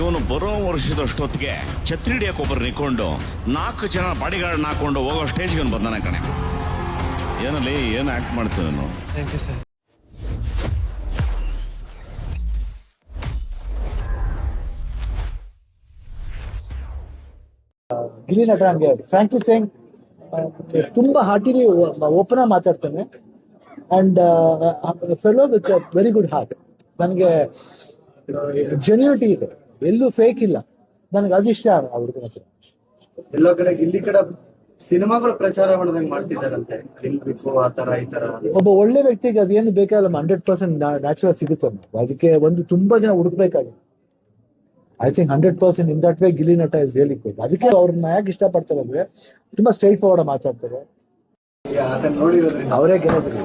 ಇವನು ಬರೋ ವರ್ಷದಷ್ಟೊತ್ತಿಗೆ ಛತ್ರಿ ಹಿಡಿಯಕ್ಕೆ ಒಬ್ಬರು ನಿಂತ್ಕೊಂಡು 4 ಜನ ಬಾಡಿಗಾರ್ಡ್ ಹಾಕೊಂಡು ಹೋಗೋ ಸ್ಟೇಜ್ಗೆ ಬಂದಾನ ಕಣೆ. ಏನಲ್ಲಿ ಏನು ಆಕ್ಟ್ ಮಾಡ್ತೀವಿ ನಾನು. Thank you sir. ಗಿಲ್ಲಿ ನಟ ಹಂಗೆ ಫ್ರಾಂಕ್ಲಿ ಸೇಯಿಂಗ್ ತುಂಬಾ ಹಾರ್ಟಿಲಿ ಓಪನ್ ಆಗಿ ಮಾತಾಡ್ತಾನೆ and fellow with very good heart. ನನಗೆ ಜೆನ್ಯೂನಿಟಿ ಇದೆ, ಎಲ್ಲೂ ಫೇಕ್ ಇಲ್ಲ. ನನಗೆ ಅದಿಷ್ಟ ಆ ಹುಡುಗನ ಹತ್ರ. ಎಲ್ಲೋ ಕಡೆ ಗಿಲ್ಲಿ ಕಡೆ ಸಿನಿಮಾಗಳು ಪ್ರಚಾರ ಮಾಡೋದಂಗೆ ಮಾಡ್ತಿದ್ದಾರಂತೆ, ಗೆಲ್ಬೇಕು ಆ ತರ ಈ ತರ. ಒಬ್ಬ ಒಳ್ಳೆ ವ್ಯಕ್ತಿಗೆ ಅದೇನು ಬೇಕಾಗಲ್ಲ, 100% ನ್ಯಾಚುರಲ್ ಸಿಗುತ್ತೆ. ಅದಕ್ಕೆ ಒಂದು ತುಂಬಾ ಜನ ಹುಡುಕ್ಬೇಕಾಗಿದೆ. I think 100% in that way Gilli ನಟ ಇಸ್ ರಿಯಲಿ ಗುಡ್. ಅದಕ್ಕೆ ಅವ್ರನ್ನ ಯಾಕೆ ಇಷ್ಟಪಡ್ತಾರೆ ಅಂದ್ರೆ ತುಂಬಾ ಸ್ಟ್ರೈಟ್ ಫಾರ್ವರ್ಡ್ ಮಾತಾಡ್ತಾರೆ. ಅವರೇ ಗೆಲ್ಲೋದಿಲ್ಲ.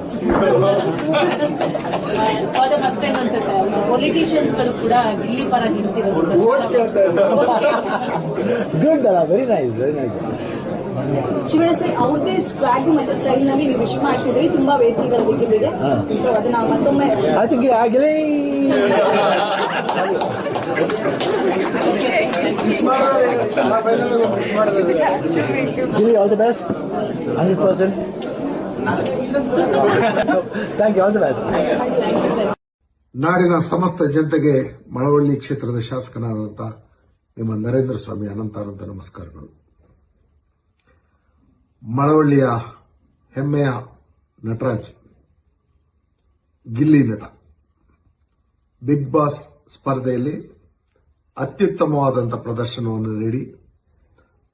ಪೊಲಿಟಿಷಿಯನ್ಸ್ ಗಳು ಕೂಡ ಗಿಲ್ಲಿ ಪರ ನಿಂತಿರೋದು ಗುಡ್ ಅಲ್ಲ, very nice, very nice. Shivanna sir ಅವ್ರದೇ ಸ್ವಾಗ್ ಮತ್ತೆ ಸ್ಟೈಲ್ ನಲ್ಲಿ ನೀವು ವಿಶ್ ಮಾಡ್ತಿದ್ರಿ ತುಂಬಾ ವೇದಿಕೆಗಳಲ್ಲಿ ಗಿಲ್ಲಿಗೆ. ಸೊ ಅದನ್ನ ಮತ್ತೊಮ್ಮೆ ಐ ಥಿಂಕ್ ಆಗಲೇ Gilli all the best, 100%. Thank you, all the best. ನಾಡಿನ ಸಮಸ್ತ ಜನತೆಗೆ ಮಳವಳ್ಳಿ ಕ್ಷೇತ್ರದ ಶಾಸಕನಾದಂಥ ನಿಮ್ಮ ನರೇಂದ್ರ ಸ್ವಾಮಿ ಅನಂತ ನಮಸ್ಕಾರಗಳು. ಮಳವಳ್ಳಿಯ ಹೆಮ್ಮೆಯ ನಟರಾಜ್ ಗಿಲ್ಲಿ ನಟ ಬಿಗ್ ಬಾಸ್ ಸ್ಪರ್ಧೆಯಲ್ಲಿ ಅತ್ಯುತ್ತಮವಾದಂಥ ಪ್ರದರ್ಶನವನ್ನು ನೀಡಿ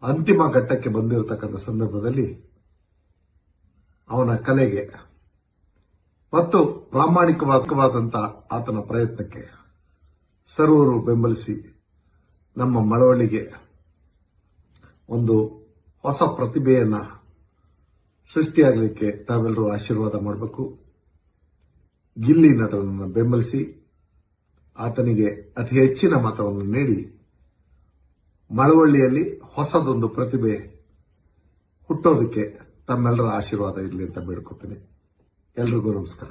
ಅಂತಿಮ ಘಟ್ಟಕ್ಕೆ ಬಂದಿರತಕ್ಕಂಥ ಸಂದರ್ಭದಲ್ಲಿ ಅವನ ಕಲೆಗೆ ಮತ್ತು ಪ್ರಾಮಾಣಿಕವಾದಂಥ ಆತನ ಪ್ರಯತ್ನಕ್ಕೆ ಸರ್ವರು ಬೆಂಬಲಿಸಿ ನಮ್ಮ ಮಳವಳ್ಳಿಗೆ ಒಂದು ಹೊಸ ಪ್ರತಿಭೆಯನ್ನ ಸೃಷ್ಟಿಯಾಗಲಿಕ್ಕೆ ತಾವೆಲ್ಲರೂ ಆಶೀರ್ವಾದ ಮಾಡಬೇಕು. ಗಿಲ್ಲಿ ನಟನನ್ನು ಬೆಂಬಲಿಸಿ ಆತನಿಗೆ ಅತಿ ಹೆಚ್ಚಿನ ಮತವನ್ನು ನೀಡಿ ಮಳವಳ್ಳಿಯಲ್ಲಿ ಹೊಸದೊಂದು ಪ್ರತಿಭೆ ಹುಟ್ಟೋದಕ್ಕೆ ತಮ್ಮೆಲ್ಲರ ಆಶೀರ್ವಾದ ಇರಲಿ ಅಂತ ಬೇಡ್ಕೊತೀನಿ. ಎಲ್ರಿಗೂ ನಮಸ್ಕಾರ.